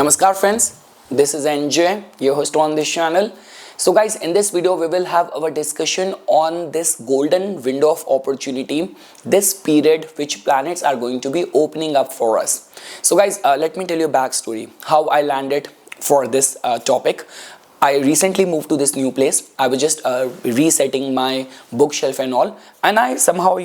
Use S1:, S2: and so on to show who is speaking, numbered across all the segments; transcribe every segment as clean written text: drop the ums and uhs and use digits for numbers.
S1: Namaskar friends, this is NJ, your host on this channel. So guys, in this video we will have our discussion on this golden window of opportunity, this period which planets are going to be opening up for us. So guys, let me tell you a backstory, how I landed for this topic. I recently moved to this new place. I was just resetting my bookshelf and all, and I somehow,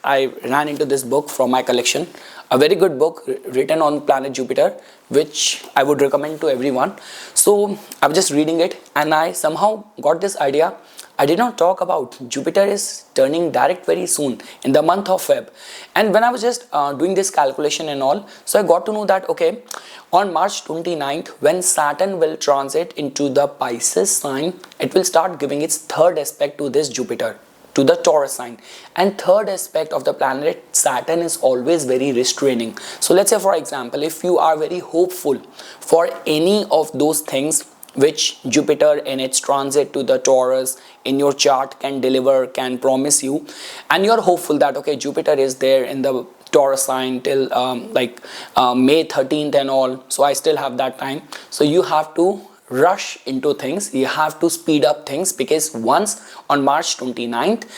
S1: I ran into this book from my collection, a very good book written on planet Jupiter, which I would recommend to everyone. So I was just reading it and I somehow got this idea. I did not talk about Jupiter is turning direct very soon in the month of Feb. And when I was just doing this calculation and all, so I got to know that, okay, on March 29th, when Saturn will transit into the Pisces sign, it will start giving its third aspect to this Jupiter, to the Taurus sign. And third aspect of the planet Saturn is always very restraining. So let's say, for example, if you are very hopeful for any of those things which Jupiter in its transit to the Taurus in your chart can deliver, can promise you, and you're hopeful that, okay, Jupiter is there in the Taurus sign till May 13th and all, so I still have that time. So you have to rush into things, you have to speed up things, because once on March 29th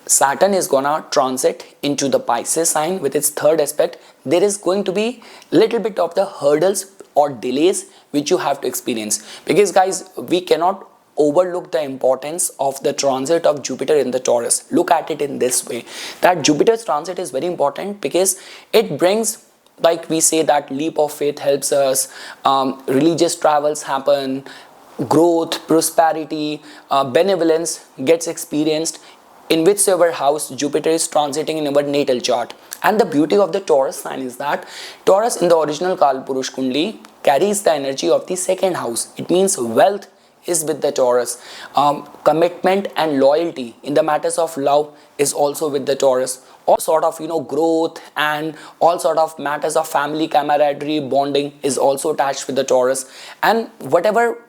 S1: Saturn is gonna transit into the Pisces sign with its third aspect, there is going to be little bit of the hurdles or delays which you have to experience. Because guys, we cannot overlook the importance of the transit of Jupiter in the Taurus. Look at it in this way, that Jupiter's transit is very important because it brings, like we say, that leap of faith helps us, religious travels happen, growth, prosperity, benevolence gets experienced in whichever house Jupiter is transiting in our natal chart. And the beauty of the Taurus sign is that Taurus in the original Kalpurush Kundli carries the energy of the second house. It means wealth is with the Taurus. Commitment and loyalty in the matters of love is also with the Taurus. All sort of growth and all sort of matters of family camaraderie, bonding is also attached with the Taurus. And whatever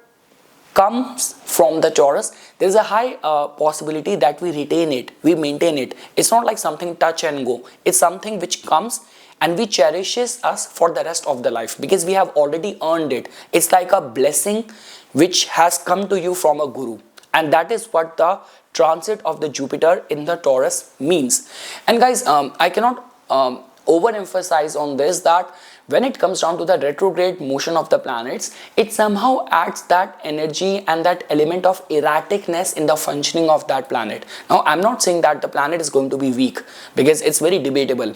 S1: comes from the Taurus, there is a high possibility that we retain it, we maintain it. It's not like something touch and go. It's something which comes and we cherishes us for the rest of the life, because we have already earned it. It's like a blessing which has come to you from a guru, and that is what the transit of the Jupiter in the Taurus means. And guys, I cannot overemphasize on this, that when it comes down to the retrograde motion of the planets, it somehow adds that energy and that element of erraticness in the functioning of that planet. Now, I'm not saying that the planet is going to be weak, because it's very debatable.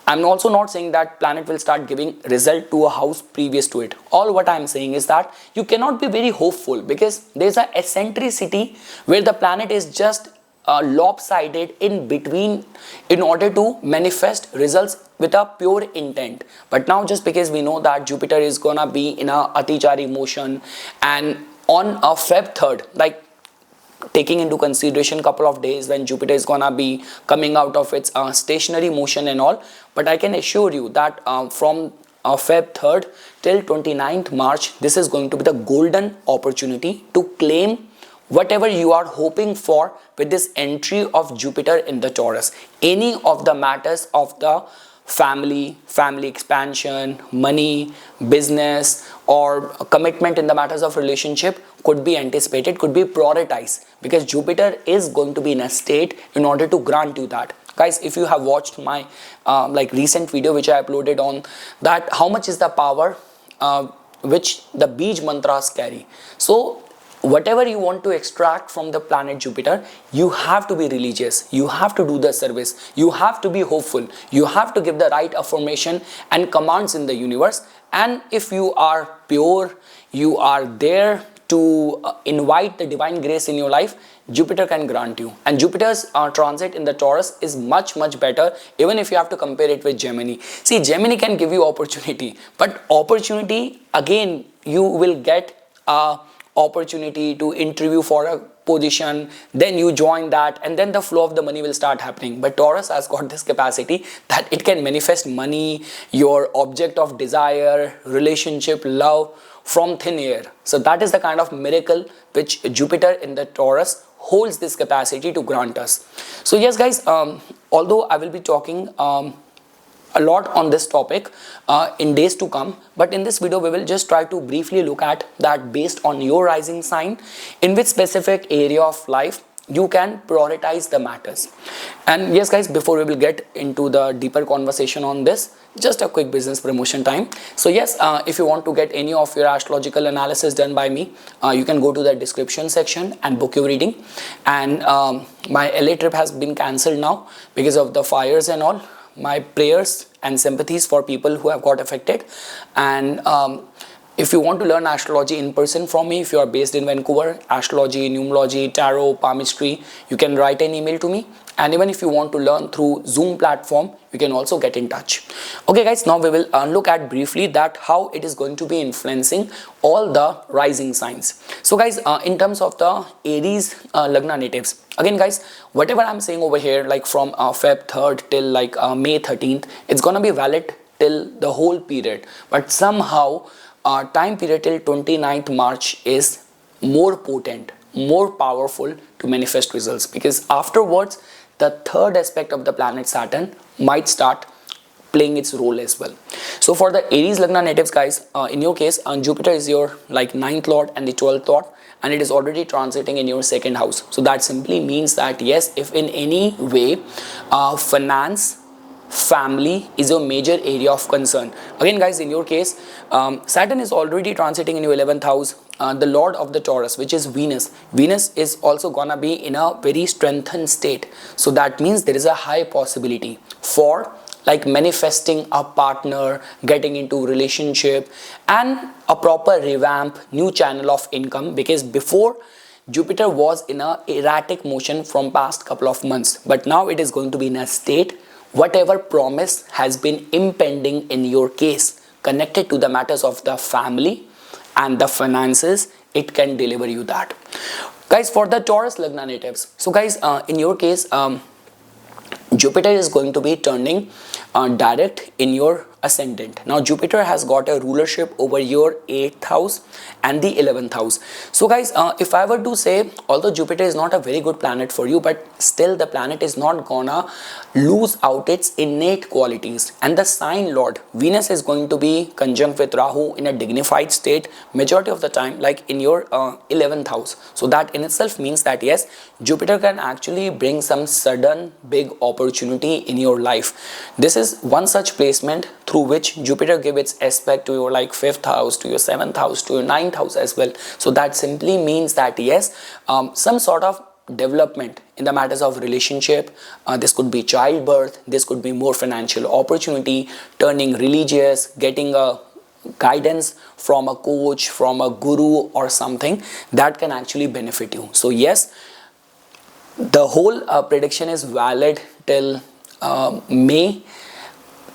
S1: I'm also not saying that planet will start giving result to a house previous to it. All what I'm saying is that you cannot be very hopeful, because there's an eccentricity where the planet is just lopsided in between in order to manifest results with a pure intent. But now, just because we know that Jupiter is gonna be in a Atichari motion, and on a Feb 3rd, like taking into consideration couple of days when Jupiter is gonna be coming out of its stationary motion and all, but I can assure you that from Feb 3rd till 29th March, this is going to be the golden opportunity to claim whatever you are hoping for with this entry of Jupiter in the Taurus. Any of the matters of the family expansion, money, business, or commitment in the matters of relationship could be anticipated, could be prioritized, because Jupiter is going to be in a state in order to grant you that. Guys, if you have watched my recent video which I uploaded on that, how much is the power which the Bij mantras carry. So whatever you want to extract from the planet Jupiter, you have to be religious, you have to do the service, you have to be hopeful, you have to give the right affirmation and commands in the universe. And if you are pure, you are there to invite the divine grace in your life, Jupiter can grant you. And Jupiter's transit in the Taurus is much better, even if you have to compare it with Gemini. See, Gemini can give you opportunity, but opportunity, again, you will get opportunity to interview for a position, then you join that, and then the flow of the money will start happening. But Taurus has got this capacity that it can manifest money, your object of desire, relationship, love from thin air. So that is the kind of miracle which Jupiter in the Taurus holds this capacity to grant us. So yes guys, although I will be talking a lot on this topic in days to come, but in this video we will just try to briefly look at that based on your rising sign, in which specific area of life you can prioritize the matters. And yes guys, before we will get into the deeper conversation on this, just a quick business promotion time. So yes, if you want to get any of your astrological analysis done by me, you can go to the description section and book your reading. And my LA trip has been cancelled now because of the fires and all. My prayers and sympathies for people who have got affected. And if you want to learn astrology in person from me, if you are based in Vancouver, astrology, numerology, tarot, palmistry, you can write an email to me. And even if you want to learn through Zoom platform, you can also get in touch. Okay guys, now we will look at briefly that how it is going to be influencing all the rising signs. So guys, in terms of the Aries Lagna natives, again guys, whatever I'm saying over here, like from Feb 3rd till like May 13th, it's gonna be valid till the whole period. But somehow time period till 29th March is more potent, more powerful to manifest results, because afterwards the third aspect of the planet Saturn might start playing its role as well. So for the Aries Lagna natives guys, in your case, Jupiter is your like 9th lord and the 12th lord, and it is already transiting in your 2nd house. So that simply means that yes, if in any way finance, family is a major area of concern. Again guys, in your case, Saturn is already transiting in your 11th house. The lord of the Taurus, which is Venus is also gonna be in a very strengthened state. So that means there is a high possibility for like manifesting a partner, getting into relationship, and a proper revamp, new channel of income, because before Jupiter was in a erratic motion from past couple of months, but now it is going to be in a state. Whatever promise has been impending in your case connected to the matters of the family and the finances, it can deliver you that. Guys, for the Taurus Lagna natives, so guys, in your case, Jupiter is going to be turning direct in your ascendant. Now Jupiter has got a rulership over your 8th house and the 11th house. So guys, if I were to say, although Jupiter is not a very good planet for you, but still the planet is not gonna lose out its innate qualities. And the sign lord Venus is going to be conjunct with Rahu in a dignified state majority of the time, like in your 11th house. So that in itself means that yes, Jupiter can actually bring some sudden big opportunity in your life. This is one such placement through which Jupiter gives its aspect to your like 5th house, to your 7th house, to your 9th house as well. So that simply means that yes, some sort of development in the matters of relationship, this could be childbirth, this could be more financial opportunity, turning religious, getting a guidance from a coach, from a guru or something that can actually benefit you. So yes, the whole prediction is valid till May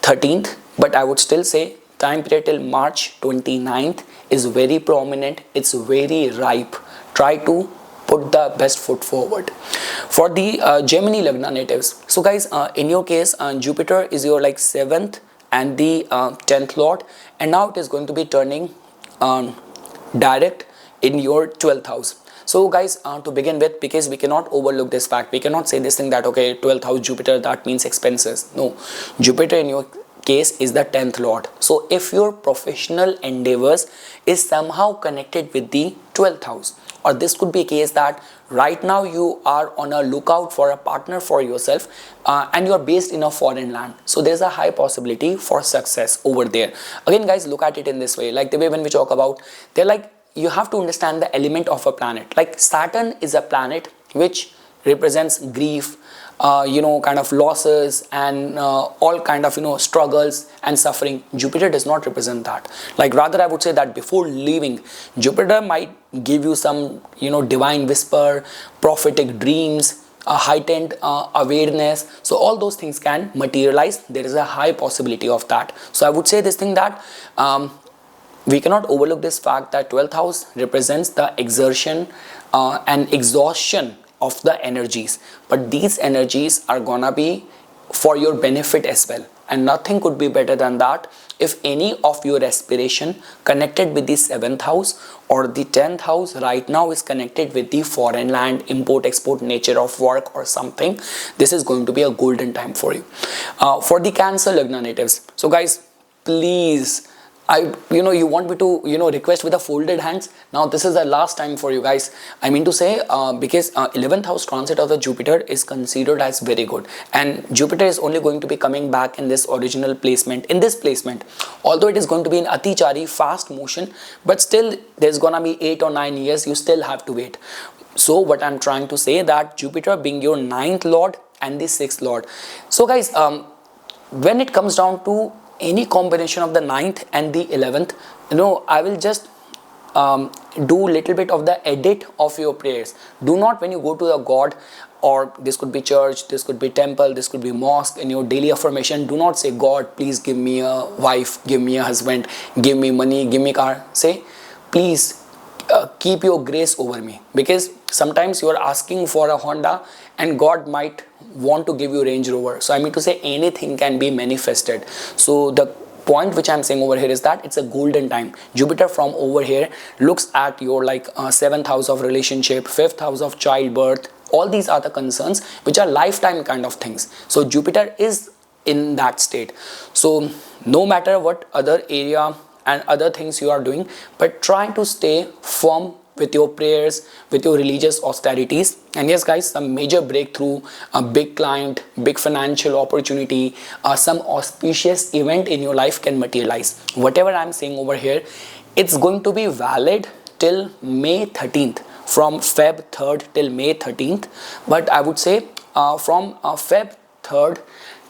S1: 13th, but I would still say time period till March 29th is very prominent, it's very ripe. Try to put the best foot forward. For the Gemini Lagna natives, so guys, in your case, Jupiter is your like 7th and the 10th lord, and now it is going to be turning direct in your 12th house. So guys, to begin with, because we cannot overlook this fact, we cannot say this thing that okay, 12th house Jupiter, that means expenses. No, Jupiter in your case is the 10th lord. So if your professional endeavors is somehow connected with the 12th house, or this could be a case that right now you are on a lookout for a partner for yourself, and you are based in a foreign land, so there's a high possibility for success over there. Again guys, look at it in this way, like the way when we talk about, they're like, you have to understand the element of a planet. Like Saturn is a planet which represents grief, kind of losses and all kind of struggles and suffering. Jupiter does not represent that. Like rather I would say that before leaving, Jupiter might give you some divine whisper, prophetic dreams, a heightened awareness. So all those things can materialize. There is a high possibility of that. So I would say this thing that we cannot overlook this fact that 12th house represents the exertion and exhaustion of the energies, but these energies are gonna be for your benefit as well. and nothing could be better than that if any of your aspiration connected with the 7th house or the 10th house right now is connected with the foreign land, import export nature of work or something. This is going to be a golden time for you. For the Cancer Lagna natives, so guys, please, you want me to request with the folded hands. Now this is the last time for you guys. I mean to say, because 11th house transit of the Jupiter is considered as very good, and Jupiter is only going to be coming back in this original placement, in this placement, although it is going to be in Atichari fast motion, but still there's gonna be 8 or 9 years, you still have to wait. So what I'm trying to say, that Jupiter being your 9th lord and the 6th lord, so guys, when it comes down to any combination of the 9th and the 11th, I will just do little bit of the edit of your prayers. Do not, when you go to the God, or this could be church, this could be temple, this could be mosque, in your daily affirmation, do not say, God, please give me a wife, give me a husband, give me money, give me car. Say, please keep your grace over me, because sometimes you are asking for a Honda and God might want to give you Range Rover. So I mean to say, anything can be manifested. So the point which I'm saying over here is that it's a golden time. Jupiter from over here looks at your 7th house of relationship, 5th house of childbirth. All these are the concerns which are lifetime kind of things. So Jupiter is in that state. So no matter what other area and other things you are doing, but try to stay firm with your prayers, with your religious austerities. And yes guys, some major breakthrough, a big client, big financial opportunity, some auspicious event in your life can materialize. Whatever I'm saying over here, it's going to be valid till May 13th, from Feb 3rd till May 13th. But I would say from Feb 3rd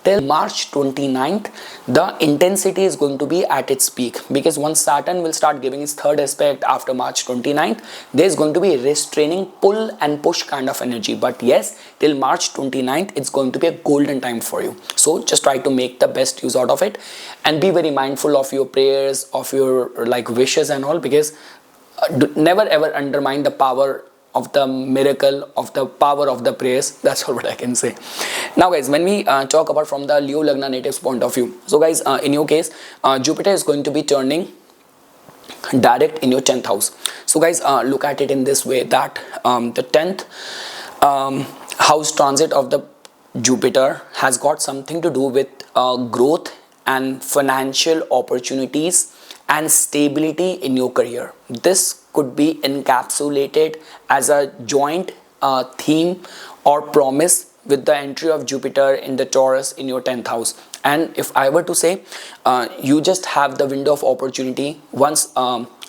S1: till March 29th, the intensity is going to be at its peak, because once Saturn will start giving its third aspect after March 29th, there is going to be restraining pull and push kind of energy. But yes, till March 29th, it's going to be a golden time for you. So just try to make the best use out of it, and be very mindful of your prayers, of your wishes and all, because never ever undermine the power of the miracle, of the power of the prayers. That's all what I can say. Now guys, when we talk about from the Leo Lagna natives point of view, so guys, in your case, Jupiter is going to be turning direct in your 10th house. So guys, look at it in this way, that the 10th house transit of the Jupiter has got something to do with growth and financial opportunities and stability in your career. This could be encapsulated as a joint theme or promise with the entry of Jupiter in the Taurus in your 10th house. And if I were to say, you just have the window of opportunity once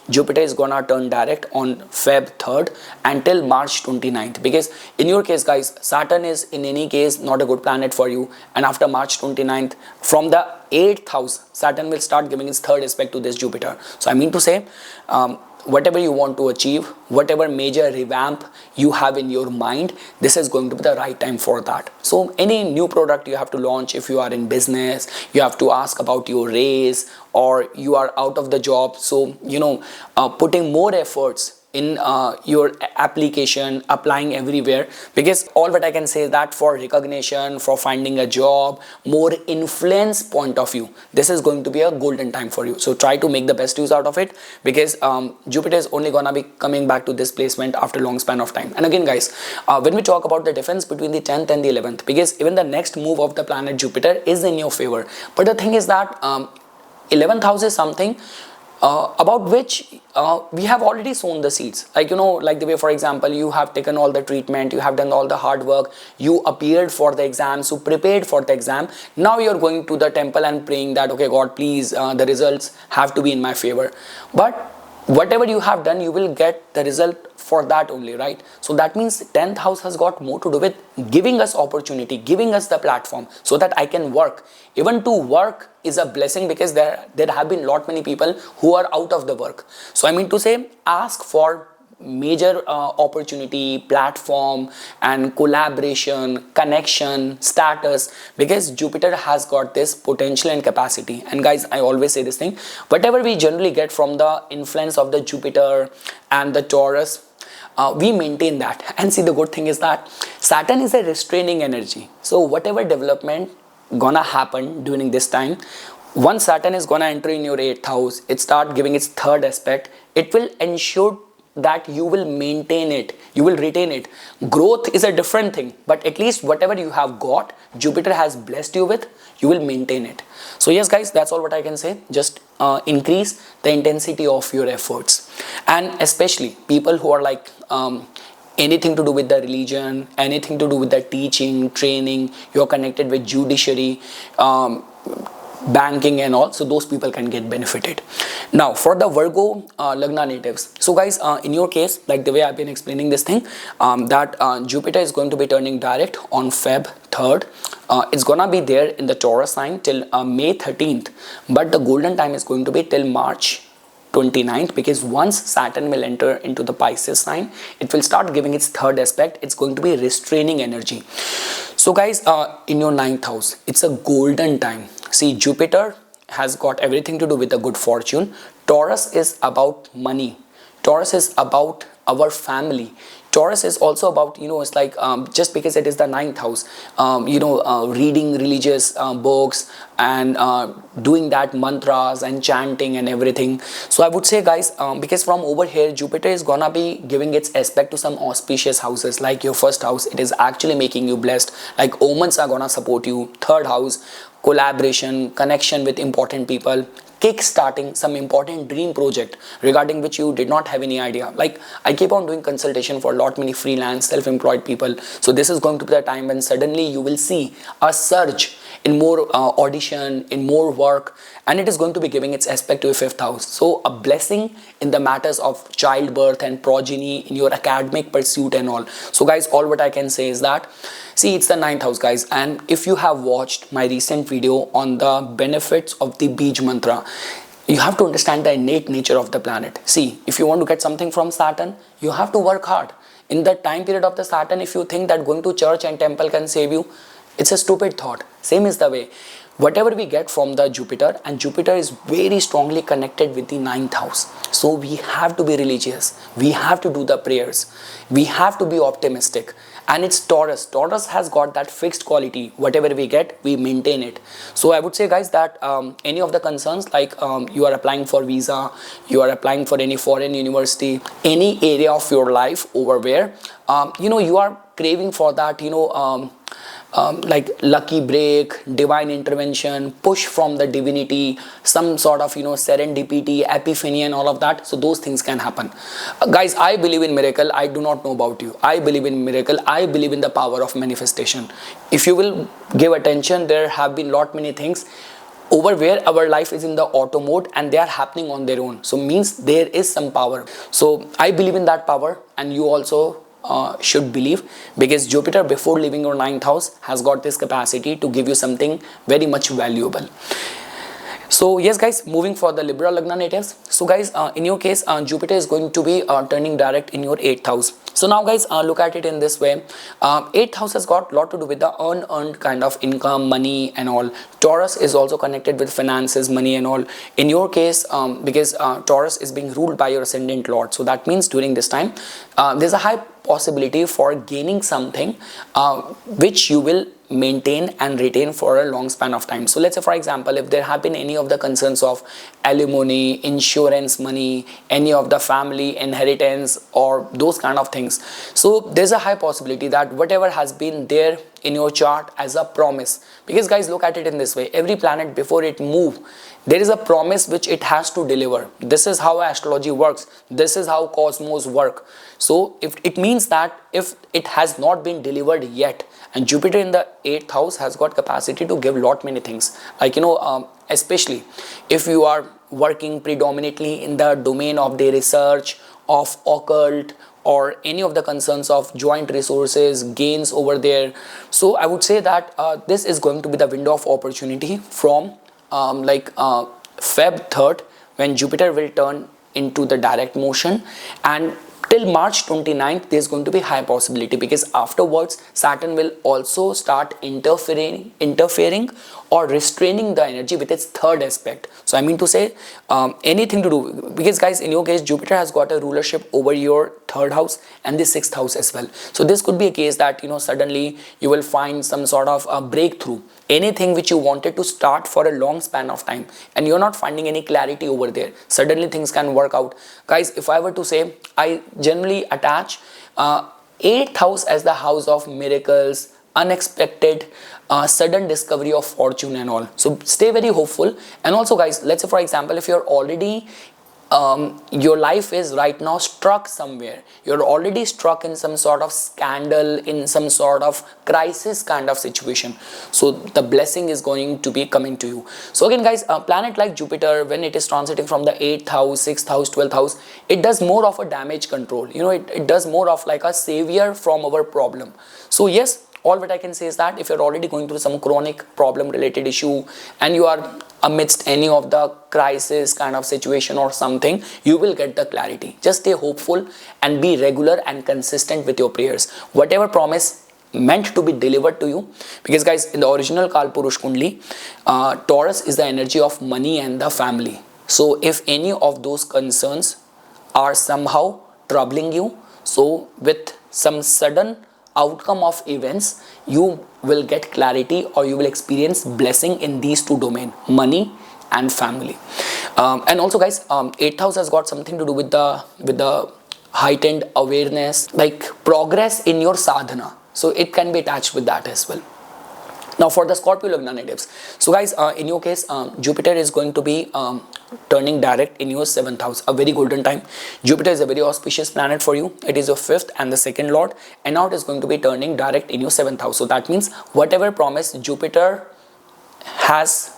S1: Jupiter is gonna turn direct on Feb 3rd until March 29th, because in your case guys, Saturn is in any case not a good planet for you, and after March 29th, from the 8th house, Saturn will start giving its third aspect to this Jupiter. So I mean to say, whatever you want to achieve, whatever major revamp you have in your mind, this is going to be the right time for that. So any new product you have to launch, if you are in business, you have to ask about your raise, or you are out of the job, so putting more efforts in your application, applying everywhere, because all what I can say is that for recognition, for finding a job, more influence point of view, this is going to be a golden time for you. So try to make the best use out of it, because Jupiter is only gonna be coming back to this placement after long span of time. And again guys, when we talk about the difference between the 10th and the 11th, because even the next move of the planet Jupiter is in your favor, but the thing is that 11th house is something about which we have already sown the seeds, like the way, for example, you have taken all the treatment, you have done all the hard work, you appeared for the exams, you prepared for the exam, now you're going to the temple and praying that, okay God, please, the results have to be in my favor. But whatever you have done, you will get the result for that only, right? So that means 10th house has got more to do with giving us opportunity, giving us the platform so that I can work. Even to work is a blessing, because there have been lot many people who are out of the work. So I mean to say, ask for major opportunity, platform and collaboration, connection, status, because Jupiter has got this potential and capacity. And guys, I always say this thing, whatever we generally get from the influence of the Jupiter and the Taurus, we maintain that. And see, the good thing is that Saturn is a restraining energy, so whatever development gonna happen during this time. Once Saturn is gonna enter in your 8th house, it start giving its third aspect. It will ensure that you will maintain it, you will retain it. Growth is a different thing, but at least whatever you have got, Jupiter has blessed you with, you will maintain it. So yes guys, that's all what I can say. Just increase the intensity of your efforts, and especially people who are like anything to do with the religion, anything to do with the teaching, training, you're connected with judiciary, banking and all, so those people can get benefited. Now for the Virgo Lagna natives, so guys, in your case, like the way I've been explaining this thing, that Jupiter is going to be turning direct on Feb 3rd. It's gonna be there in the Taurus sign till May 13th, but the golden time is going to be till March 29th, because once Saturn will enter into the Pisces sign, it will start giving its third aspect. It's going to be restraining energy. So guys, in your 9th house, it's a golden time. See, Jupiter has got everything to do with the good fortune. Taurus is about money. Taurus is about our family. Taurus is also about, it's like, just because it is the 9th house, reading religious books and doing that mantras and chanting and everything. So I would say guys, because from over here, Jupiter is gonna be giving its aspect to some auspicious houses, like your first house, it is actually making you blessed, like omens are gonna support you. Third house, collaboration, connection with important people, kick-starting some important dream project regarding which you did not have any idea. Like, I keep on doing consultation for a lot many freelance self-employed people, so this is going to be the time when suddenly you will see a surge in more audition, in more work, and it is going to be giving its aspect to your 5th house. So a blessing in the matters of childbirth and progeny in your academic pursuit and all. So guys, all what I can say is that, see, it's the 9th house guys, and if you have watched my recent video on the benefits of the Bij mantra, you have to understand the innate nature of the planet. See, if you want to get something from Saturn, you have to work hard. In the time period of the Saturn, if you think that going to church and temple can save you, it's a stupid thought. Same is the way whatever we get from the Jupiter, and Jupiter is very strongly connected with the 9th house. So we have to be religious, we have to do the prayers, we have to be optimistic. And it's Taurus. Taurus has got that fixed quality. Whatever we get, we maintain it. So I would say guys that any of the concerns, like you are applying for visa, you are applying for any foreign university, any area of your life over where you are craving for that, like lucky break, divine intervention, push from the divinity, some sort of serendipity, epiphany and all of that. So those things can happen. Guys, I believe in miracle. I do not know about you. I believe in miracle. I believe in the power of manifestation. If you will give attention, there have been lot many things over where our life is in the auto mode and they are happening on their own. So means there is some power. So I believe in that power, and you also should believe, because Jupiter, before leaving your 9th house, has got this capacity to give you something very much valuable. So yes guys, moving for the Libra Lagna natives. So guys, in your case, Jupiter is going to be turning direct in your 8th house. So now guys, look at it in this way. 8th house has got a lot to do with the unearned kind of income, money and all. Taurus is also connected with finances, money and all. In your case, because Taurus is being ruled by your ascendant lord, so that means during this time, there's a high possibility for gaining something which you will maintain and retain for a long span of time. So let's say for example, if there have been any of the concerns of alimony, insurance money, any of the family inheritance or those kind of things, so there's a high possibility that whatever has been there in your chart as a promise, because guys, look at it in this way, every planet before it move, there is a promise which it has to deliver. This is how astrology works, this is how cosmos work. So if it means that if it has not been delivered yet, and Jupiter in the 8th house has got capacity to give lot many things, like especially if you are working predominantly in the domain of the research of occult or any of the concerns of joint resources gains over there. So I would say that this is going to be the window of opportunity from Feb 3rd, when Jupiter will turn into the direct motion, and till March 29th there is going to be high possibility, because afterwards Saturn will also start interfering or restraining the energy with its third aspect. So I mean to say anything to do, because guys in your case Jupiter has got a rulership over your third house and the sixth house as well. So this could be a case that suddenly you will find some sort of a breakthrough, anything which you wanted to start for a long span of time and you're not finding any clarity over there. Suddenly things can work out. Guys, if I were to say, I generally attach 8th house as the house of miracles, unexpected, sudden discovery of fortune and all. So stay very hopeful. And also guys, let's say for example, if you're already your life is right now struck somewhere, you're already struck in some sort of scandal, in some sort of crisis kind of situation, so the blessing is going to be coming to you. So again guys, a planet like Jupiter, when it is transiting from the 8th house, 6th house, 12th house, it does more of a damage control. It does more of like a savior from our problem. So yes, all what I can say is that if you're already going through some chronic problem related issue and you are amidst any of the crisis kind of situation or something, you will get the clarity. Just stay hopeful and be regular and consistent with your prayers. Whatever promise meant to be delivered to you, because guys in the original Kalpurush Kundli, Taurus is the energy of money and the family. So if any of those concerns are somehow troubling you, so with some sudden outcome of events, you will get clarity or you will experience blessing in these two domains, money and family. And also guys, 8th house has got something to do with the heightened awareness, like progress in your sadhana. So it can be attached with that as well. Now for the Scorpio Lagna natives, so guys in your case Jupiter is going to be turning direct in your 7th house, a very golden time. Jupiter is a very auspicious planet for you. It is your 5th and the 2nd lord, and now it is going to be turning direct in your 7th house. So that means whatever promise Jupiter has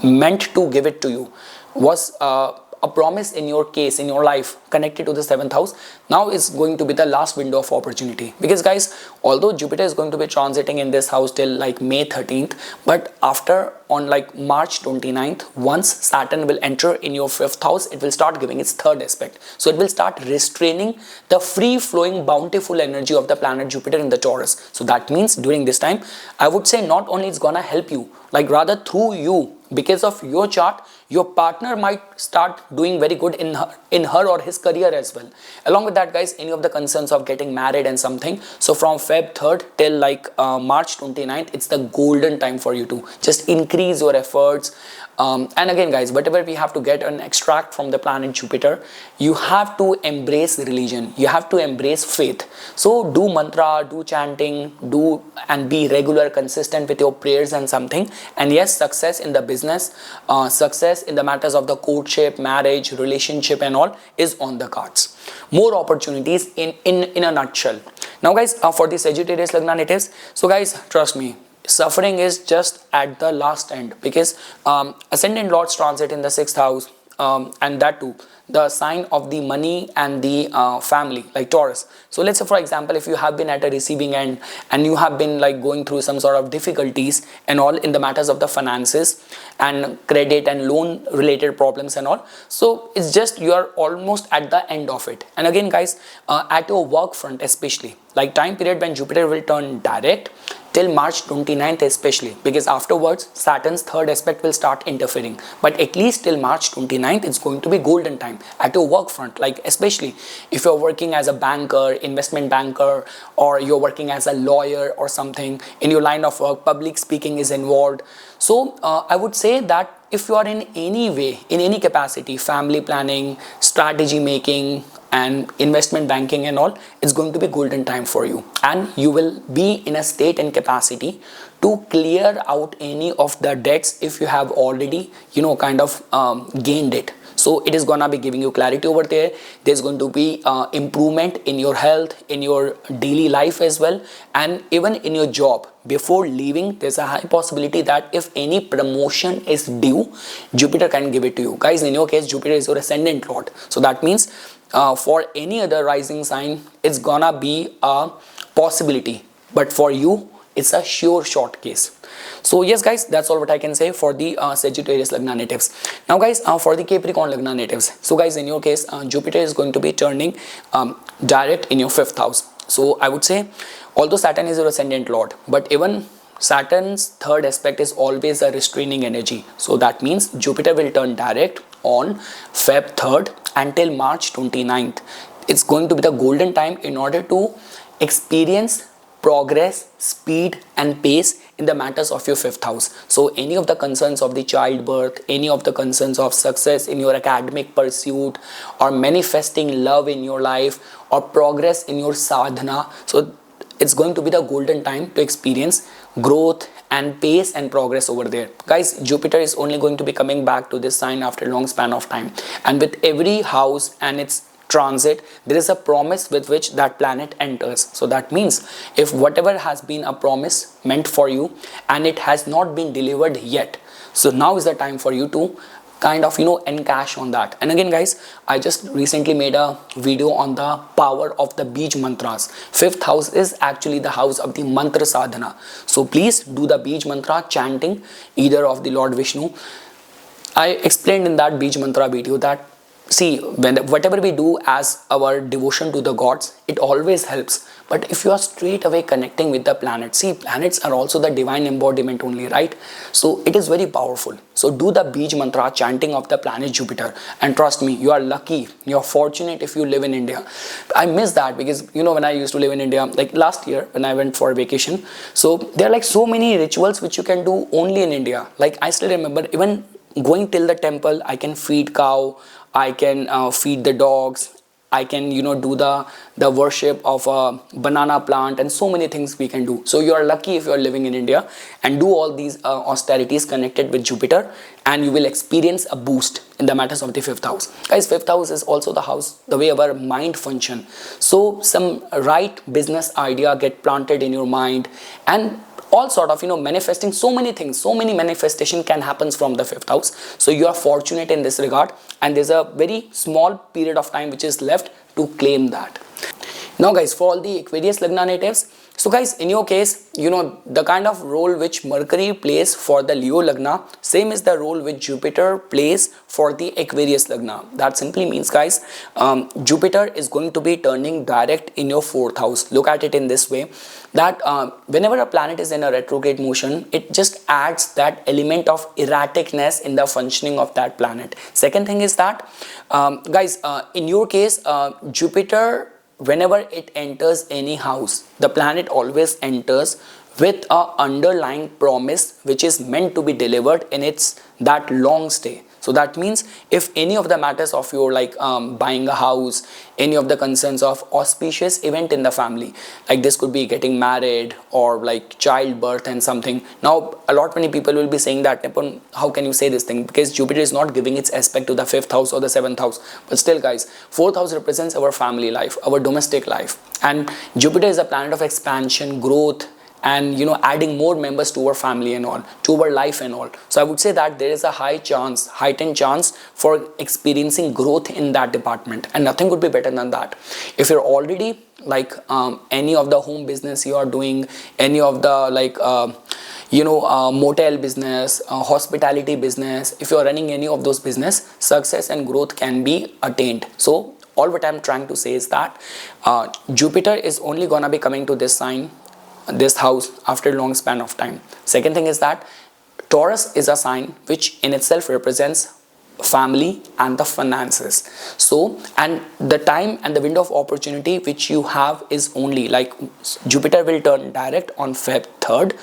S1: meant to give it to you was a promise in your case, in your life, connected to the 7th house, now is going to be the last window of opportunity. Because guys, although Jupiter is going to be transiting in this house till like May 13th, but after on like March 29th, once Saturn will enter in your 5th house, it will start giving its third aspect. So it will start restraining the free flowing bountiful energy of the planet Jupiter in the Taurus. So that means during this time, I would say not only it's gonna help you, like rather through you, because of your chart, your partner might start doing very good in her or his career as well. Along with that guys, any of the concerns of getting married and something, so from Feb 3rd till like March 29th, it's the golden time for you to just increase your efforts. And again guys, whatever we have to get and extract from the planet Jupiter, you have to embrace religion, you have to embrace faith. So do mantra, do chanting, do and be regular, consistent with your prayers and something. And yes, success in the business, success in the matters of the courtship, marriage, relationship and all is on the cards. More opportunities in a nutshell. Now guys, for the Sagittarius Lagna natives, so guys, trust me, suffering is just at the last end, because ascendant lords transit in the 6th house, and that too the sign of the money and the family, like Taurus. So let's say for example, if you have been at a receiving end and you have been like going through some sort of difficulties and all in the matters of the finances and credit and loan related problems and all, so it's just you are almost at the end of it. And again guys, at your work front especially, like time period when Jupiter will turn direct till March 29th especially, because afterwards Saturn's third aspect will start interfering, but at least till March 29th it's going to be golden time at your work front. Like especially if you're working as a banker, investment banker, or you're working as a lawyer or something in your line of work, public speaking is involved. So I would say that if you are in any way, in any capacity, family planning, strategy making and investment banking and all, it's going to be golden time for you, and you will be in a state and capacity to clear out any of the debts if you have already kind of gained it. So it is gonna be giving you clarity over there. There's going to be improvement in your health, in your daily life as well, and even in your job. Before leaving, there's a high possibility that if any promotion is due, Jupiter can give it to you. Guys, in your case, Jupiter is your ascendant lord. So that means for any other rising sign, it's gonna be a possibility. But for you, it's a sure short case. So yes guys, that's all what I can say for the Sagittarius Lagna natives. Now guys, for the Capricorn Lagna natives, so guys in your case Jupiter is going to be turning direct in your 5th house. So I would say, although Saturn is your ascendant lord, but even Saturn's third aspect is always a restraining energy. So that means Jupiter will turn direct on Feb 3rd until March 29th. It's going to be the golden time in order to experience progress, speed and pace in the matters of your fifth house. So any of the concerns of the childbirth, any of the concerns of success in your academic pursuit, or manifesting love in your life, or progress in your sadhana, so it's going to be the golden time to experience growth and pace and progress over there. Guys, Jupiter is only going to be coming back to this sign after a long span of time, and with every house and its transit, there is a promise with which that planet enters. So that means if whatever has been a promise meant for you and it has not been delivered yet, so now is the time for you to kind of encash on that. And again guys, I just recently made a video on the power of the Bij mantras. Fifth house is actually the house of the mantra sadhana. So please do the Bij mantra chanting either of the Lord Vishnu. I explained in that Bij mantra video that see, whatever we do as our devotion to the gods, it always helps. But if you are straight away connecting with the planets, see, planets are also the divine embodiment only, right? So it is very powerful. So do the Bij mantra chanting of the planet Jupiter, and trust me, you are lucky, you are fortunate if you live in India. I miss that because when I used to live in India, like last year when I went for vacation, so there are like so many rituals which you can do only in India. Like I still remember even going till the temple, I can feed cow, I can feed the dogs, I can do the worship of a banana plant, and so many things we can do. So you are lucky if you are living in India and do all these austerities connected with Jupiter, and you will experience a boost in the matters of the fifth house. Guys, fifth house is also the house the way our mind function. So some right business idea get planted in your mind, and all sort of manifesting so many things, so many manifestation can happen from the fifth house. So you are fortunate in this regard, and there's a very small period of time which is left to claim that. Now guys, for all the Aquarius Lagna natives, so guys, in your case, the kind of role which Mercury plays for the Leo Lagna, same is the role which Jupiter plays for the Aquarius Lagna. That simply means guys, Jupiter is going to be turning direct in your fourth house. Look at it in this way, that whenever a planet is in a retrograde motion, it just adds that element of erraticness in the functioning of that planet. Second thing is that, guys, in your case, Jupiter, whenever it enters any house, the planet always enters with a underlying promise which is meant to be delivered in its that long stay. So that means if any of the matters of your buying a house, any of the concerns of auspicious event in the family, like this could be getting married or like childbirth and something. Now a lot many people will be saying that, Nipun, how can you say this thing, because Jupiter is not giving its aspect to the fifth house or the seventh house. But still guys, fourth house represents our family life, our domestic life, and Jupiter is a planet of expansion, growth, and adding more members to our family and all, to our life and all. So I would say that there is a heightened chance for experiencing growth in that department, and nothing could be better than that. If you're already any of the home business you are doing, any of the motel business, hospitality business, if you are running any of those business, success and growth can be attained. So all what I'm trying to say is that Jupiter is only gonna be coming to this sign, this house, after a long span of time. Second thing is that Taurus is a sign which in itself represents family and the finances. So, and the time and the window of opportunity which you have is only Jupiter will turn direct on Feb 3rd,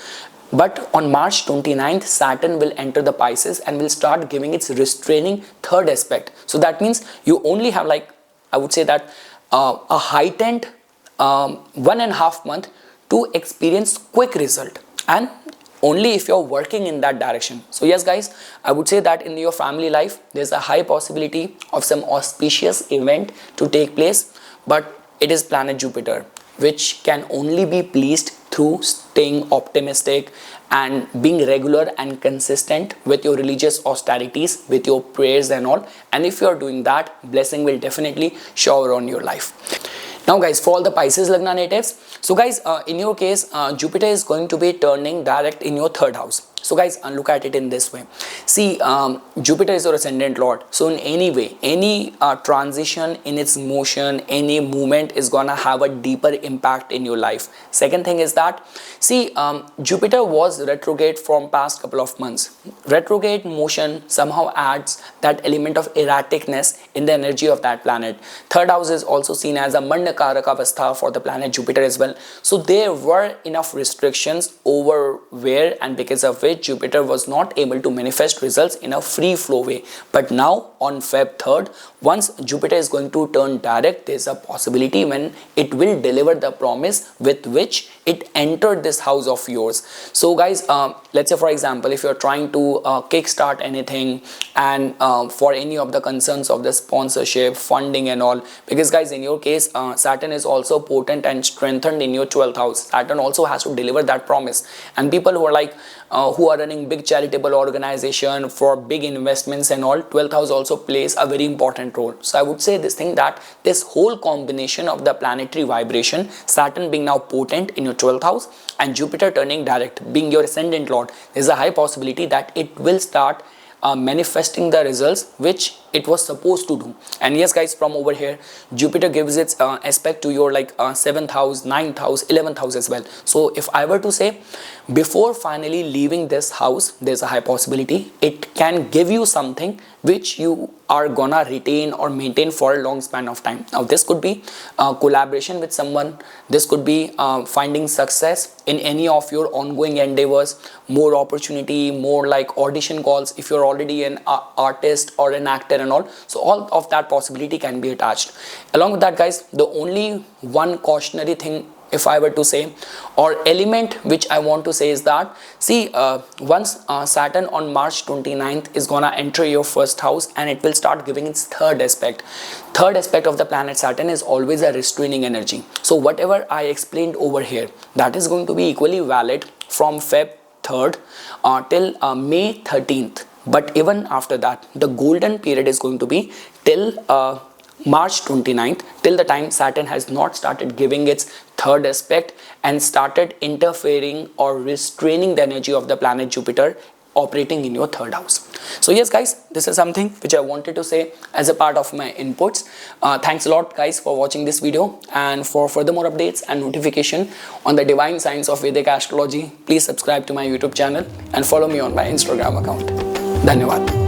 S1: but on March 29th, Saturn will enter the Pisces and will start giving its restraining third aspect. So that means you only have I would say that a heightened 1.5 month to experience quick result, and only if you're working in that direction. So yes guys, I would say that in your family life, there's a high possibility of some auspicious event to take place, but it is planet Jupiter which can only be pleased through staying optimistic and being regular and consistent with your religious austerities, with your prayers and all. And if you're doing that, blessing will definitely shower on your life. Now guys, for all the Pisces Lagna natives, so guys, in your case, Jupiter is going to be turning direct in your third house. So guys, look at it in this way. See, Jupiter is your ascendant lord. So in any way, any transition in its motion, any movement is gonna have a deeper impact in your life. Second thing is that, see, Jupiter was retrograde from past couple of months. Retrograde motion somehow adds that element of erraticness in the energy of that planet. Third house is also seen as a Mandakaraka Avastha for the planet Jupiter as well. So there were enough restrictions over where and because of which Jupiter was not able to manifest results in a free flow way. But now on Feb 3rd, once Jupiter is going to turn direct, there is a possibility when it will deliver the promise with which it entered this house of yours. So guys, let's say for example, if you're trying to kickstart anything and for any of the concerns of the sponsorship, funding and all, because guys, in your case, Saturn is also potent and strengthened in your 12th house. Saturn also has to deliver that promise. And people who are like who are running big charitable organization for big investments and all, 12th house also plays a very important role. So I would say this thing, that this whole combination of the planetary vibration, Saturn being now potent in your 12th house and Jupiter turning direct, being your ascendant lord, there's a high possibility that it will start manifesting the results which it was supposed to do. And yes guys, from over here, Jupiter gives its aspect to your like 7th house, 9th house, 11th house as well. So if I were to say, before finally leaving this house, there's a high possibility it can give you something which you are gonna retain or maintain for a long span of time. Now this could be collaboration with someone, this could be finding success in any of your ongoing endeavors, more opportunity, more like audition calls if you're already an artist or an actor and all. So all of that possibility can be attached. Along with that guys, the only one cautionary thing if I were to say, or element which I want to say is that, see, once Saturn on March 29th is gonna enter your first house and it will start giving its third aspect. Third aspect of the planet Saturn is always a restraining energy. So whatever I explained over here, that is going to be equally valid from Feb 3rd till May 13th. But even after that, the golden period is going to be till March 29th, till the time Saturn has not started giving its third aspect and started interfering or restraining the energy of the planet Jupiter operating in your third house. So yes guys, this is something which I wanted to say as a part of my inputs. Thanks a lot guys for watching this video, and for further more updates and notification on the divine science of Vedic astrology, please subscribe to my YouTube channel and follow me on my Instagram account. Dhanyavad.